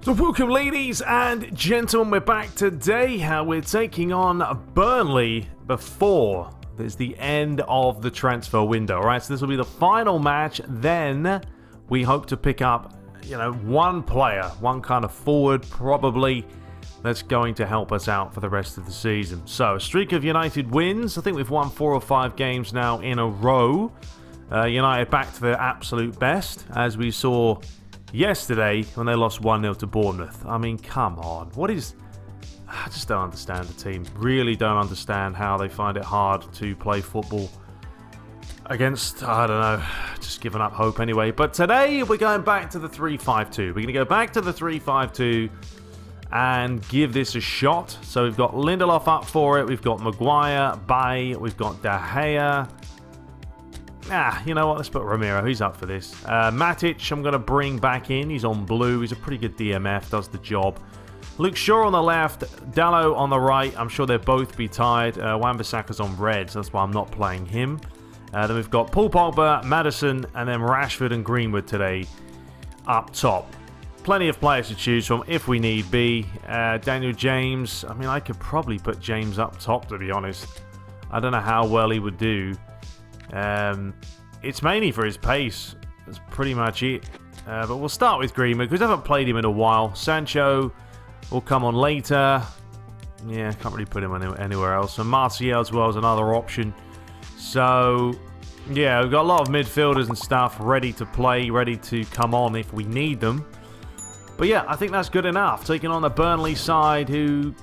So welcome ladies and gentlemen, we're back today. We're taking on Burnley before there's the end of the transfer window. Alright, so this will be the final match. Then we hope to pick up, one player, one kind of forward probably, that's going to help us out for the rest of the season. So a streak of United wins. I think we've won 4 or 5 games now in a row. United back to their absolute best, as we saw yesterday when they lost 1-0 to Bournemouth. I mean, come on. I just don't understand the team. Really don't understand how they find it hard to play football against, I don't know, just giving up hope anyway. But today we're going back to the 3-5-2. We're going to go back to the 3-5-2 and give this a shot. So we've got Lindelof up for it. We've got Maguire, Bay. We've got De Gea. You know what? Let's put Romero. He's up for this. Matic, I'm going to bring back in. He's on blue. He's a pretty good DMF. Does the job. Luke Shaw on the left. Dalot on the right. I'm sure they'll both be tied. Wan-Bissaka's on red, so that's why I'm not playing him. Then we've got Paul Pogba, Maddison, and then Rashford and Greenwood today up top. Plenty of players to choose from if we need be. Daniel James. I mean, I could probably put James up top, to be honest. I don't know how well he would do. It's mainly for his pace. That's pretty much it. But we'll start with Greenwood because I haven't played him in a while. Sancho will come on later. Yeah, can't really put him anywhere else. And Martial as well is another option. So, yeah, we've got a lot of midfielders and stuff ready to play, ready to come on if we need them. But yeah, I think that's good enough. Taking on the Burnley side who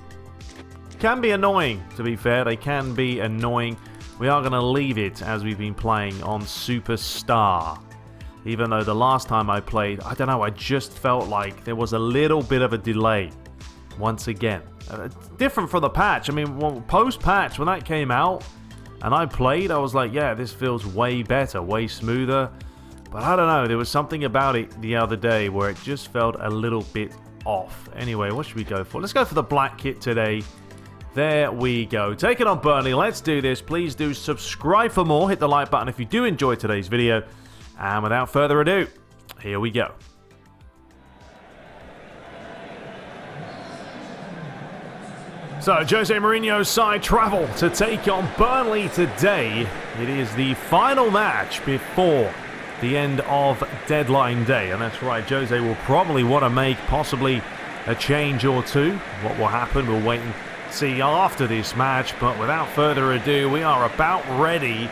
can be annoying, to be fair. They can be annoying. We are going to leave it as we've been playing on Superstar. Even though the last time I played, I don't know, I just felt like there was a little bit of a delay. Once again. Different from the patch. I mean, post-patch, when that came out and I played, I was like, yeah, this feels way better, way smoother. But I don't know, there was something about it the other day where it just felt a little bit off. Anyway, what should we go for? Let's go for the black kit today. There we go. Taking on Burnley. Let's do this. Please do subscribe for more. Hit the like button if you do enjoy today's video. And without further ado, here we go. So, Jose Mourinho's side travel to take on Burnley today. It is the final match before the end of deadline day. And that's right, Jose will probably want to make possibly a change or two. What will happen, we'll wait and see after this match, but without further ado, we are about ready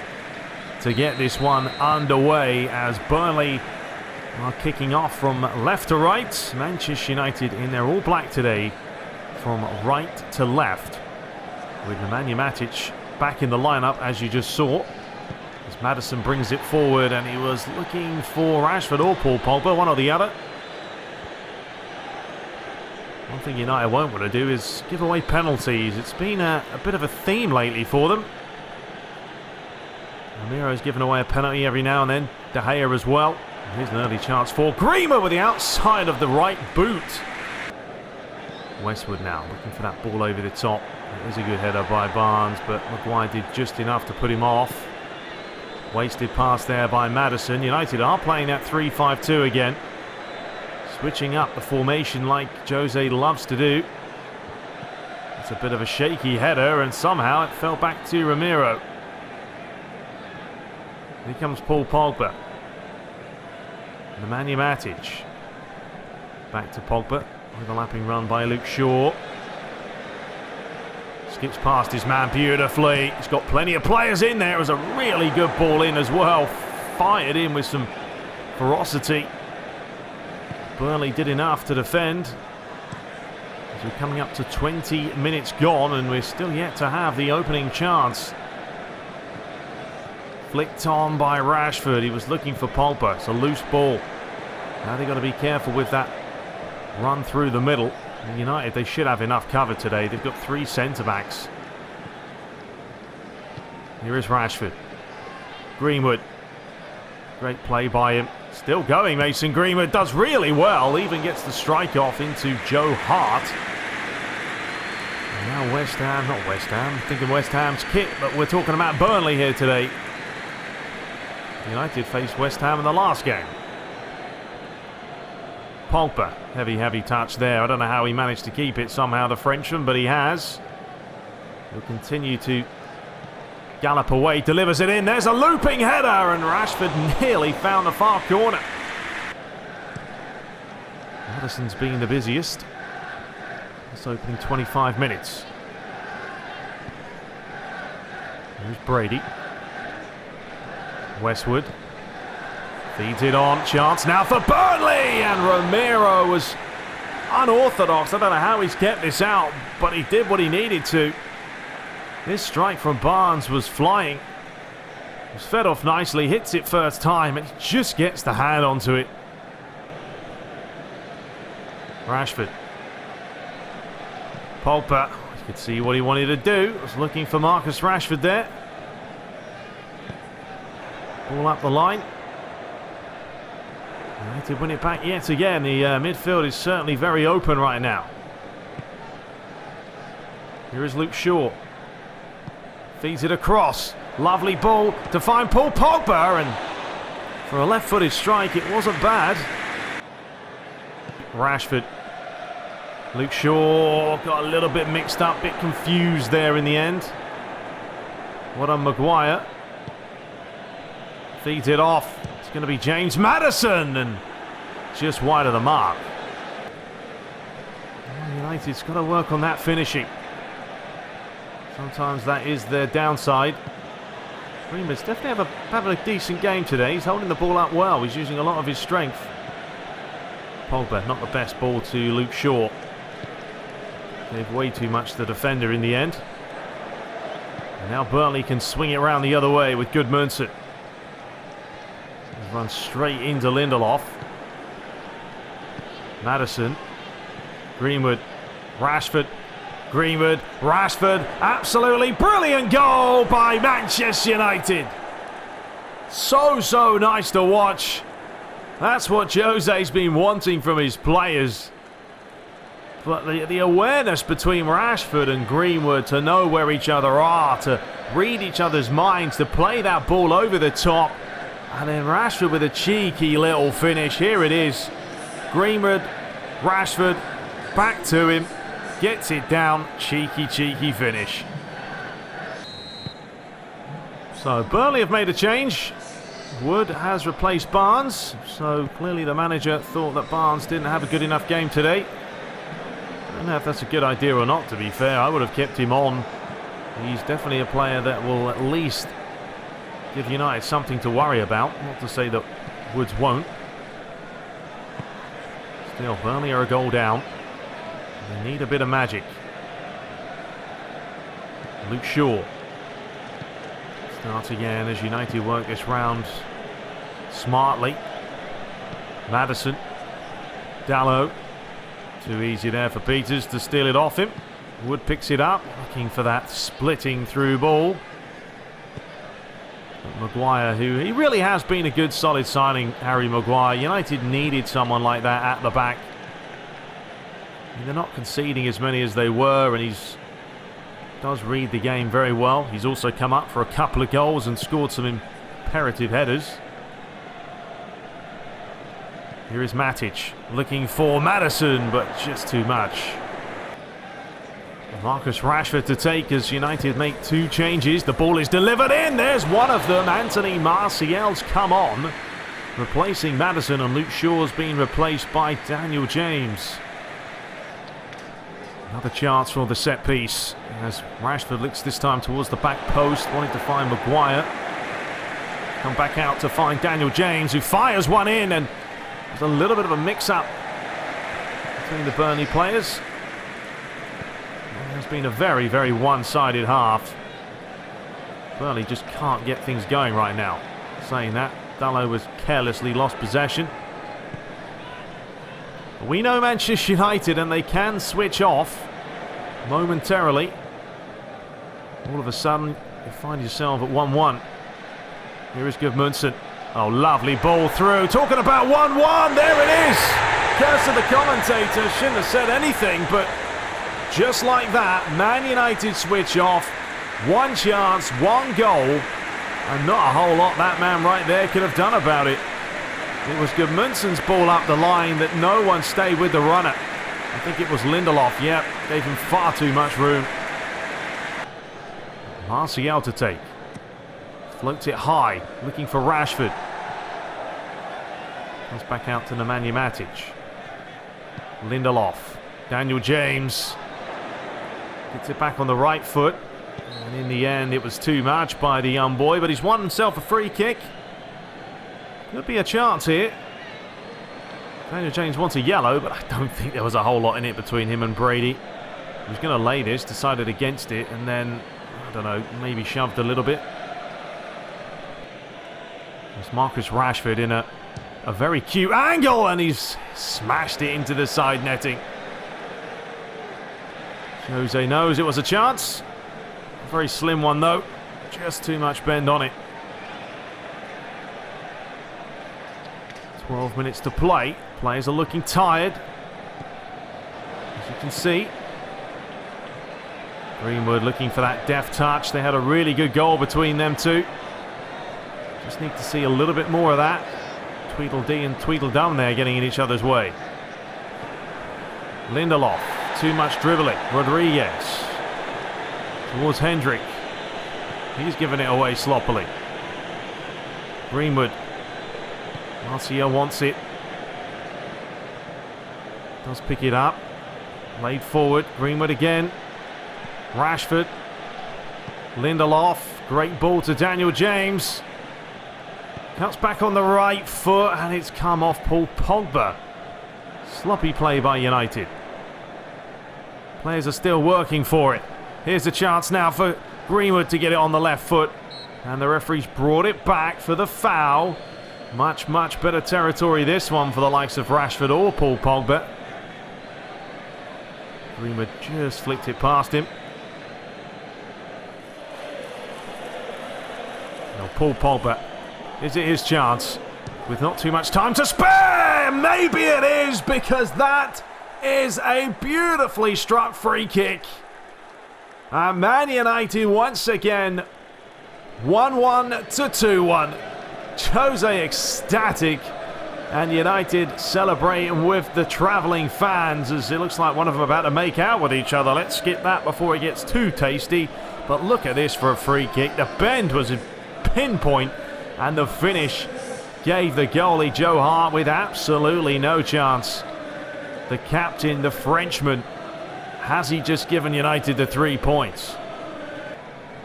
to get this one underway as Burnley are kicking off from left to right. Manchester United in their all black today from right to left, with Nemanja Matic back in the lineup as you just saw, as Maddison brings it forward, and he was looking for Rashford or Paul Pogba, one or the other. One thing United won't want to do is give away penalties. It's been a bit of a theme lately for them. Romero's given away a penalty every now and then. De Gea as well. Here's an early chance for Greenwood with the outside of the right boot. Westwood now looking for that ball over the top. It is a good header by Barnes, but Maguire did just enough to put him off. Wasted pass there by Maddison. United are playing that 3-5-2 again. Switching up the formation like Jose loves to do. It's a bit of a shaky header, and somehow it fell back to Romero. Here comes Paul Pogba. Nemanja Matic. Back to Pogba. Overlapping run by Luke Shaw. Skips past his man beautifully. He's got plenty of players in there. It was a really good ball in as well. Fired in with some ferocity. Burnley did enough to defend. As we're coming up to 20 minutes gone and we're still yet to have the opening chance. Flicked on by Rashford. He was looking for Pogba. It's a loose ball. Now they've got to be careful with that run through the middle. And United, they should have enough cover today. They've got 3 centre-backs. Here is Rashford. Greenwood. Great play by him. Still going, Mason Greenwood does really well. Even gets the strike off into Joe Hart. And now West Ham, not West Ham, I'm thinking West Ham's kit, but we're talking about Burnley here today. United faced West Ham in the last game. Pogba, heavy touch there. I don't know how he managed to keep it somehow, the Frenchman, but he has. He'll continue to gallop away, delivers it in. There's a looping header, and Rashford nearly found the far corner. Maddison's been the busiest this opening 25 minutes. Here's Brady. Westwood feeds it on. Chance now for Burnley, and Romero was unorthodox. I don't know how he's kept this out, but he did what he needed to. This strike from Barnes was flying. It was fed off nicely, hits it first time, and he just gets the hand onto it. Rashford. Pogba, you could see what he wanted to do. Was looking for Marcus Rashford there. Ball up the line. United win it back yet again. The midfield is certainly very open right now. Here is Luke Shaw. Feeds it across. Lovely ball to find Paul Pogba, and for a left-footed strike, it wasn't bad. Rashford. Luke Shaw got a little bit mixed up, bit confused there in the end. What on Maguire. Feeds it off. It's going to be James Maddison, and just wide of the mark. United's got to work on that finishing. Sometimes that is their downside. Greenwood's definitely having a decent game today. He's holding the ball up well. He's using a lot of his strength. Pogba, not the best ball to Luke Shaw. Gave way too much to the defender in the end. And now Burnley can swing it around the other way with Gudmundsson. He's run straight into Lindelof. Maddison. Greenwood. Rashford. Greenwood. Rashford. Absolutely brilliant goal by Manchester United. So nice to watch. That's what Jose's been wanting from his players. But the awareness between Rashford and Greenwood to know where each other are, to read each other's minds, to play that ball over the top. And then Rashford with a cheeky little finish. Here it is. Greenwood, Rashford, back to him. Gets it down. Cheeky finish. So Burnley have made a change. Wood has replaced Barnes. So clearly the manager thought that Barnes didn't have a good enough game today. I don't know if that's a good idea or not, to be fair. I would have kept him on. He's definitely a player that will at least give United something to worry about. Not to say that Woods won't. Still, Burnley are a goal down. They need a bit of magic. Luke Shaw starts again as United work this round smartly. Maddison. Dalot. Too easy there for Peters to steal it off him. Wood picks it up, looking for that splitting through ball. But Maguire, who he really has been a good solid signing, Harry Maguire. United needed someone like that at the back. They're not conceding as many as they were, and he's does read the game very well. He's also come up for a couple of goals and scored some imperative headers. Here is Matic looking for Maddison, but just too much. Marcus Rashford to take as United make two changes. The ball is delivered in. There's one of them. Anthony Martial's come on, replacing Maddison, and Luke Shaw's been replaced by Daniel James. Another chance for the set piece as Rashford looks this time towards the back post, wanting to find Maguire. Come back out to find Daniel James, who fires one in, and there's a little bit of a mix-up between the Burnley players. It has been a very one-sided half. Burnley just can't get things going right now. Saying that, Dalot was carelessly lost possession. But we know Manchester United, and they can switch off momentarily. All of a sudden, you find yourself at 1-1. Here is Gudmundsson. Oh, lovely ball through. Talking about 1-1. There it is. Curse of the commentator. Shouldn't have said anything, but just like that, Man United switch off. One chance, one goal, and not a whole lot that man right there could have done about it. It was Gudmundsson's ball up the line that no one stayed with the runner. I think it was Lindelof, yep, gave him far too much room. Martial to take. Floats it high, looking for Rashford. Comes back out to Nemanja Matic. Lindelof. Daniel James. Gets it back on the right foot. And in the end, it was too much by the young boy, but he's won himself a free kick. Could be a chance here. Daniel James wants a yellow, but I don't think there was a whole lot in it between him and Brady. He was going to lay this, decided against it, and then, I don't know, maybe shoved a little bit. There's Marcus Rashford in a very cute angle, and he's smashed it into the side netting. Jose knows it was a chance. A very slim one, though. Just too much bend on it. 12 minutes to play. Players are looking tired, as you can see. Greenwood looking for that deft touch. They had a really good goal between them two. Just need to see a little bit more of that. Tweedledee and Tweedledum there getting in each other's way. Lindelof, too much dribbling. Rodriguez towards Hendrick. He's given it away sloppily. Greenwood. Martial wants it. Does pick it up. Laid forward. Greenwood again. Rashford. Lindelof. Great ball to Daniel James. Cuts back on the right foot, and it's come off Paul Pogba. Sloppy play by United. Players are still working for it. Here's a chance now for Greenwood to get it on the left foot. And the referee's brought it back for the foul. Much, much better territory this one for the likes of Rashford or Paul Pogba. Greenwood just flicked it past him. Now Paul Pogba. Is it his chance? With not too much time to spare! Maybe it is, because that is a beautifully struck free kick. And Man United once again 1-1 to 2-1. Jose ecstatic, and United celebrating with the travelling fans as it looks like one of them about to make out with each other. Let's skip that before it gets too tasty. But look at this for a free kick. The bend was a pinpoint, and the finish gave the goalie Joe Hart with absolutely no chance. The captain, the Frenchman, has he just given United the 3 points?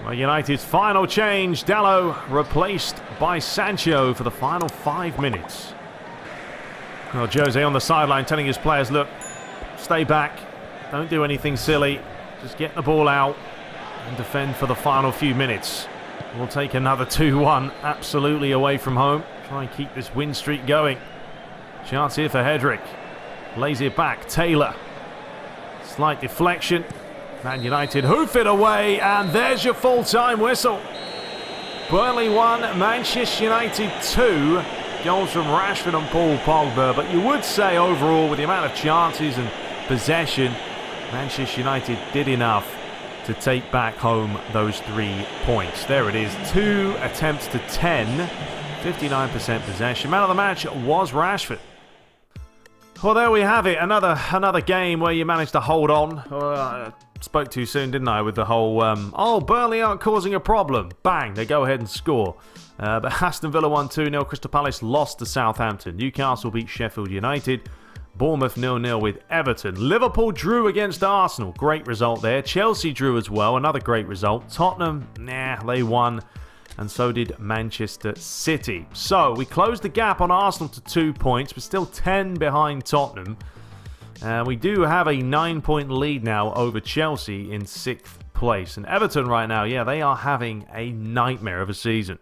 Well, United's final change, Dalot replaced by Sancho for the final 5 minutes. Well, Jose on the sideline telling his players, look, stay back, don't do anything silly, just get the ball out and defend for the final few minutes. We'll take another 2-1 absolutely away from home. Try and keep this win streak going. Chance here for Hedrick. Lays it back, Taylor. Slight deflection. Man United hoof it away, and there's your full-time whistle. Burnley 1, Manchester United 2. Goals from Rashford and Paul Pogba, but you would say overall, with the amount of chances and possession, Manchester United did enough to take back home those 3 points. There it is, 2 attempts to 10, 59% possession. Man of the match was Rashford. Well, there we have it. Another game where you managed to hold on. Spoke too soon, didn't I, with the whole, Burnley aren't causing a problem. Bang, they go ahead and score. But Aston Villa won 2-0. Crystal Palace lost to Southampton. Newcastle beat Sheffield United. Bournemouth 0-0 with Everton. Liverpool drew against Arsenal. Great result there. Chelsea drew as well. Another great result. Tottenham, they won. And so did Manchester City. So we closed the gap on Arsenal to 2 points. We're still 10 behind Tottenham. We do have a 9-point lead now over Chelsea in 6th place. And Everton right now, they are having a nightmare of a season.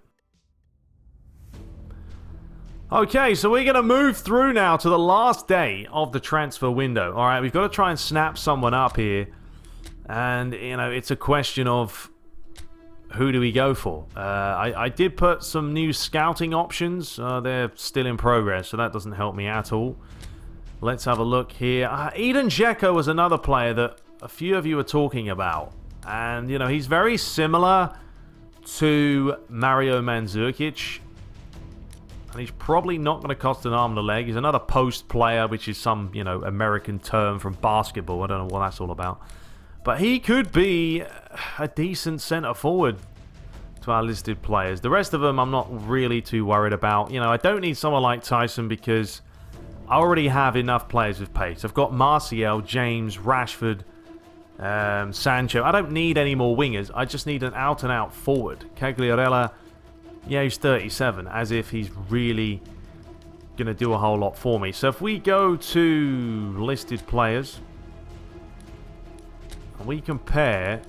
Okay, so we're going to move through now to the last day of the transfer window. All right, we've got to try and snap someone up here. And, it's a question of who do we go for? I did put some new scouting options. They're still in progress, so that doesn't help me at all. Let's have a look here. Edin Dzeko was another player that a few of you are talking about. And, he's very similar to Mario Mandzukic. And he's probably not going to cost an arm and a leg. He's another post player, which is some, American term from basketball. I don't know what that's all about. But he could be a decent centre forward to our listed players. The rest of them I'm not really too worried about. I don't need someone like Tyson because I already have enough players with pace. I've got Martial, James, Rashford, Sancho. I don't need any more wingers. I just need an out-and-out forward. Cagliarella, yeah, he's 37, as if he's really going to do a whole lot for me. So if we go to listed players, and we compare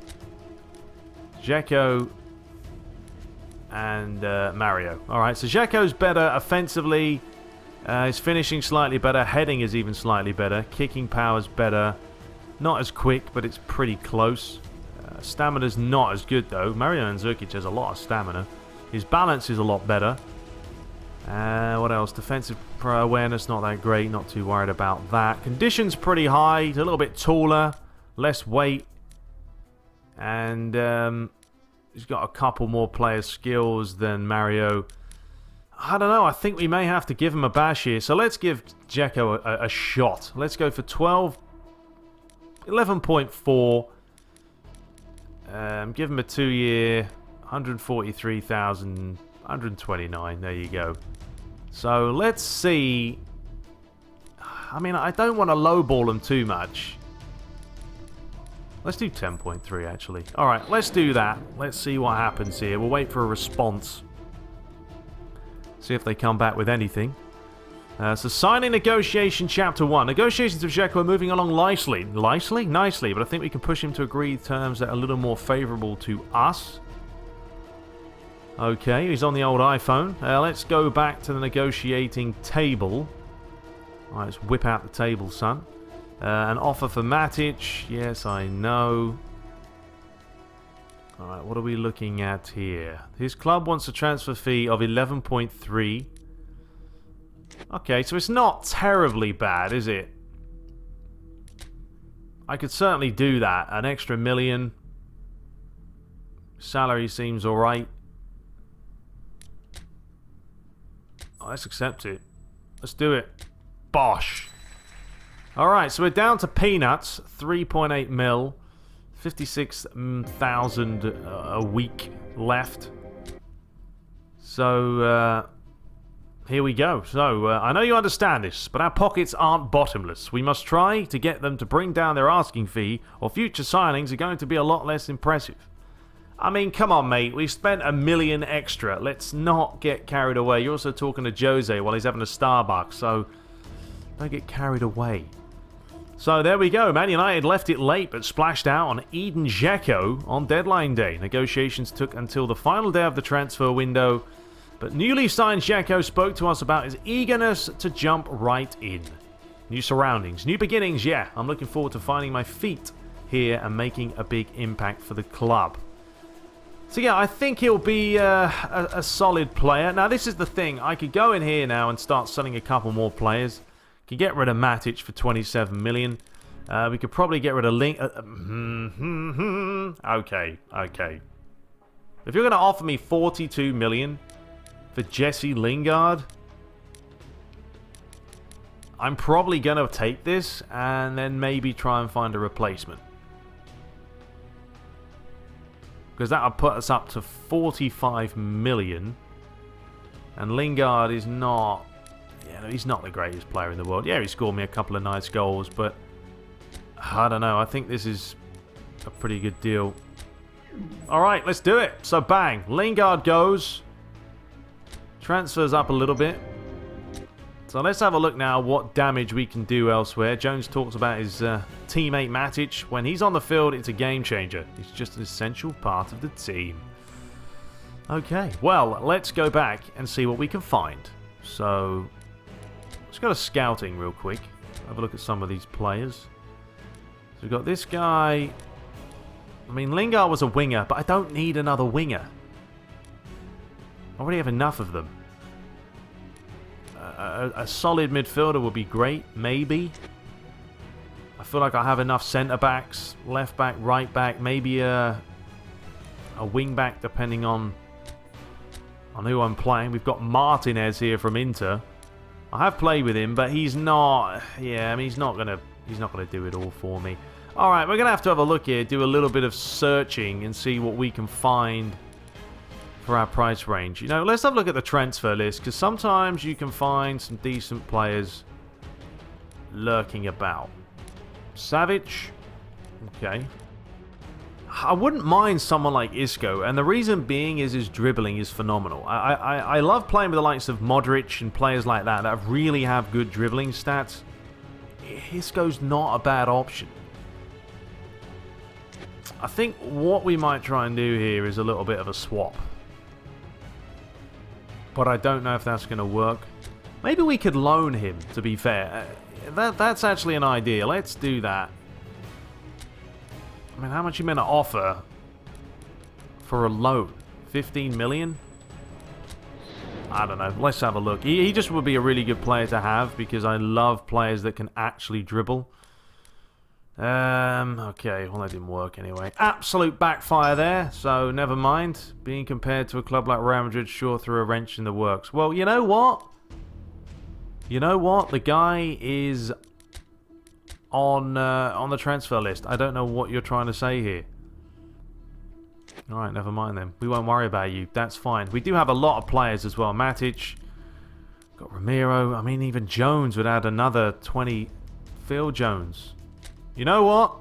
Dzeko and Mario. Alright, so Dzeko's better offensively. His finishing slightly better. Heading is even slightly better. Kicking power's better. Not as quick, but it's pretty close. Stamina's not as good, though. Mario Mandzukic has a lot of stamina. His balance is a lot better. What else? Defensive awareness, not that great. Not too worried about that. Condition's pretty high. He's a little bit taller. Less weight. And he's got a couple more player skills than Mario. I don't know. I think we may have to give him a bash here. So let's give Dzeko a shot. Let's go for 11.4. Give him a 2-year, 143,000, 129. There you go. So let's see. I mean, I don't want to lowball him too much. Let's do 10.3 actually. Alright, let's do that. Let's see what happens here. We'll wait for a response. See if they come back with anything. So signing negotiation chapter 1. Negotiations of Dzeko are moving along nicely. Nicely, but I think we can push him to agree terms that are a little more favourable to us. Okay, he's on the old iPhone. Let's go back to the negotiating table. Alright, let's whip out the table, son. An offer for Matic. Yes, I know. Alright, what are we looking at here? His club wants a transfer fee of 11.3. Okay, so it's not terribly bad, is it? I could certainly do that. An extra $1 million. Salary seems alright. Let's accept it. Let's do it. Bosh. Alright, so we're down to peanuts. 3.8 mil. 56,000 a week left. So, here we go. So, I know you understand this, but our pockets aren't bottomless. We must try to get them to bring down their asking fee, or future signings are going to be a lot less impressive. I mean, come on, mate. We spent $1 million extra. Let's not get carried away. You're also talking to Jose while he's having a Starbucks, so don't get carried away. So there we go. Man United left it late but splashed out on Edin Dzeko on deadline day. Negotiations took until the final day of the transfer window, but newly signed Dzeko spoke to us about his eagerness to jump right in. New surroundings, new beginnings, yeah. I'm looking forward to finding my feet here and making a big impact for the club. So yeah, I think he'll be a solid player. Now this is the thing. I could go in here now and start selling a couple more players. Could get rid of Matic for 27 million. We could probably get rid of Link. Okay. If you're going to offer me 42 million for Jesse Lingard, I'm probably going to take this and then maybe try and find a replacement. Because that would put us up to 45 million. And Lingard is not... he's not the greatest player in the world. Yeah, he scored me a couple of nice goals, but I don't know. I think this is a pretty good deal. All right, let's do it. So bang, Lingard goes. Transfers up a little bit. So let's have a look now what damage we can do elsewhere. Jones talks about his teammate Matic. When he's on the field, it's a game changer. He's just an essential part of the team. Okay, well, let's go back and see what we can find. So... let's go to scouting real quick. Have a look at some of these players. So we've got this guy. I mean, Lingard was a winger, but I don't need another winger. I already have enough of them. A solid midfielder would be great, maybe. I feel like I have enough centre-backs, left-back, right-back, maybe a wing-back, depending on on who I'm playing. We've got Martinez here from Inter. I have played with him, but he's not... Yeah, I mean, he's not gonna do it all for me. All right, we're going to have a look here, do a little bit of searching and see what we can find for our price range. You know, let's have a look at the transfer list, because sometimes you can find some decent players lurking about. Savage. Okay. I wouldn't mind someone like Isco, and the reason being is his dribbling is phenomenal. I love playing with the likes of Modric and players like that really have good dribbling stats. Isco's not a bad option. I think what we might try and do here is a little bit of a swap. But I don't know if that's going to work. Maybe we could loan him, to be fair. That's actually an idea. Let's do that. I mean, how much are you meant to offer for a loan? 15 million? I don't know. Let's have a look. He just would be a really good player to have because I love players that can actually dribble. Okay, well that didn't work anyway. Absolute backfire there, so never mind. Being compared to a club like Real Madrid sure threw a wrench in the works. Well, you know what? You know what? The guy is on the transfer list. I don't know what you're trying to say here. Alright, never mind then. We won't worry about you. That's fine. We do have a lot of players as well. Matic. Got Ramiro. I mean, even Jones would add another 20. Phil Jones. You know what?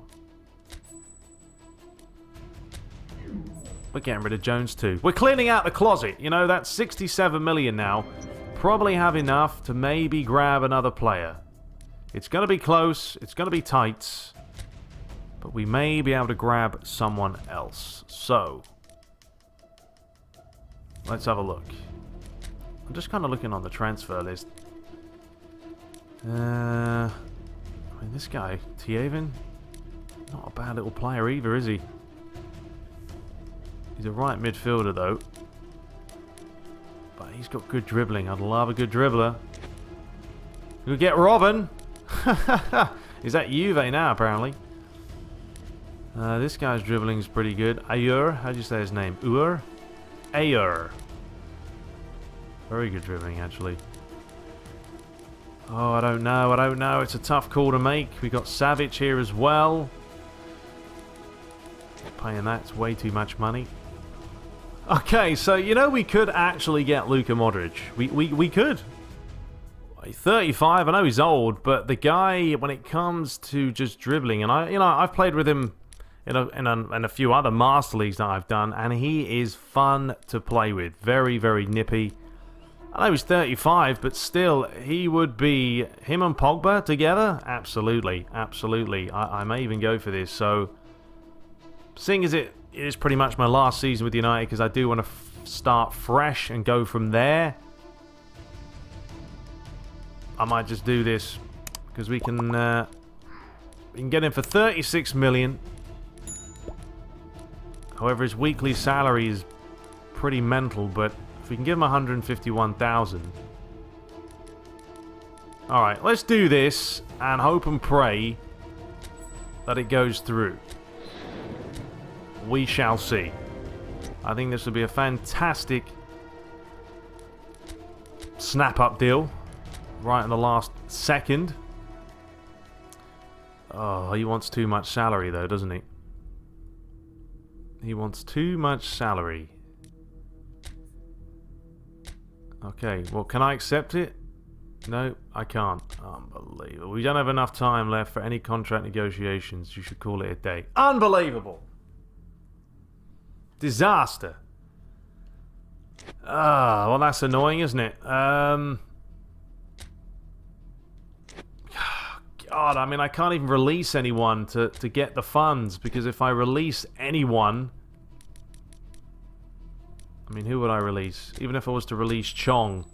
We're getting rid of Jones too. We're cleaning out the closet. You know, that's 67 million now. Probably have enough to maybe grab another player. It's going to be close. It's going to be tight. But we may be able to grab someone else. So, let's have a look. I'm just kind of looking on the transfer list. I mean, this guy, Tiavin, not a bad little player either, is he? He's a right midfielder, though. But he's got good dribbling. I'd love a good dribbler. We'll get Robin. Is that Juve now, apparently? This guy's dribbling is pretty good. Ayer, how do you say his name? Ayer. Very good dribbling, actually. Oh, I don't know. It's a tough call to make. We got Savage here as well. Paying that's way too much money. Okay, so, you know, we could actually get Luka Modric. We could. He's 35, I know he's old, but the guy, when it comes to just dribbling, and I've played with him in a few other Master Leagues that I've done, and he is fun to play with. Very, very nippy. I know he's 35, but still, he would be... Him and Pogba together? Absolutely. Absolutely. I may even go for this. So, seeing as it is pretty much my last season with United, because I do want to start fresh and go from there, I might just do this. Because we can get him for 36 million. However, his weekly salary is pretty mental, but... we can give him 151,000. Alright, let's do this and hope and pray that it goes through. We shall see. I think this will be a fantastic snap-up deal right in the last second. Oh, he wants too much salary though, doesn't he? He wants too much salary. Okay, well, can I accept it? No, I can't. Unbelievable. We don't have enough time left for any contract negotiations. You should call it a day. Unbelievable! Disaster. Ah, well, that's annoying, isn't it? God, I mean, I can't even release anyone to get the funds, because if I release anyone... I mean, who would I release? Even if I was to release Chong.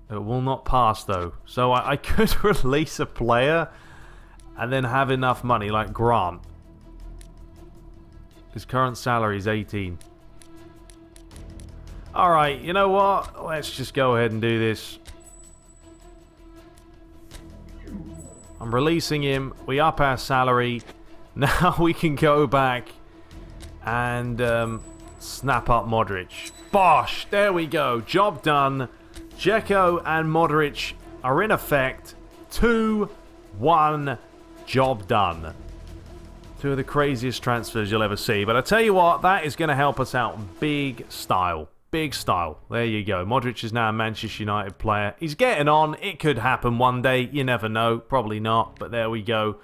It will not pass, though. So I could release a player and then have enough money, like Grant. His current salary is 18. Alright, you know what? Let's just go ahead and do this. I'm releasing him. We up our salary. Now we can go back and... Snap up Modric. Bosh! There we go. Job done. Dzeko and Modric are in effect. 2-1. Job done. Two of the craziest transfers you'll ever see. But I tell you what, that is going to help us out big style. Big style. There you go. Modric is now a Manchester United player. He's getting on. It could happen one day. You never know. Probably not. But there we go.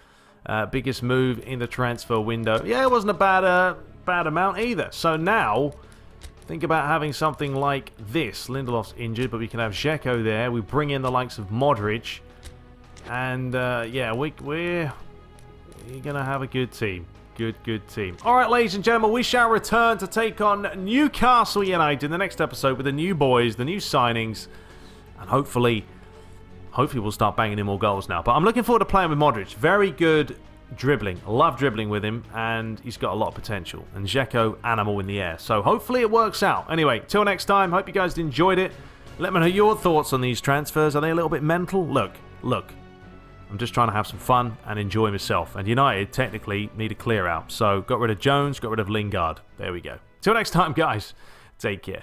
Biggest move in the transfer window. Yeah, it wasn't a bad amount either. So now, think about having something like this. Lindelof's injured, but we can have Dzeko there. We bring in the likes of Modric. And, yeah, we're going to have a good team. Good team. All right, ladies and gentlemen, we shall return to take on Newcastle United in the next episode with the new boys, the new signings, and hopefully we'll start banging in more goals now. But I'm looking forward to playing with Modric. Very good dribbling. I love dribbling with him, and he's got a lot of potential. And Dzeko, animal in the air. So hopefully it works out. Anyway, till next time, hope you guys enjoyed it. Let me know your thoughts on these transfers. Are they a little bit mental? Look. I'm just trying to have some fun and enjoy myself. And United technically need a clear out. So got rid of Jones, got rid of Lingard. There we go. Till next time, guys. Take care.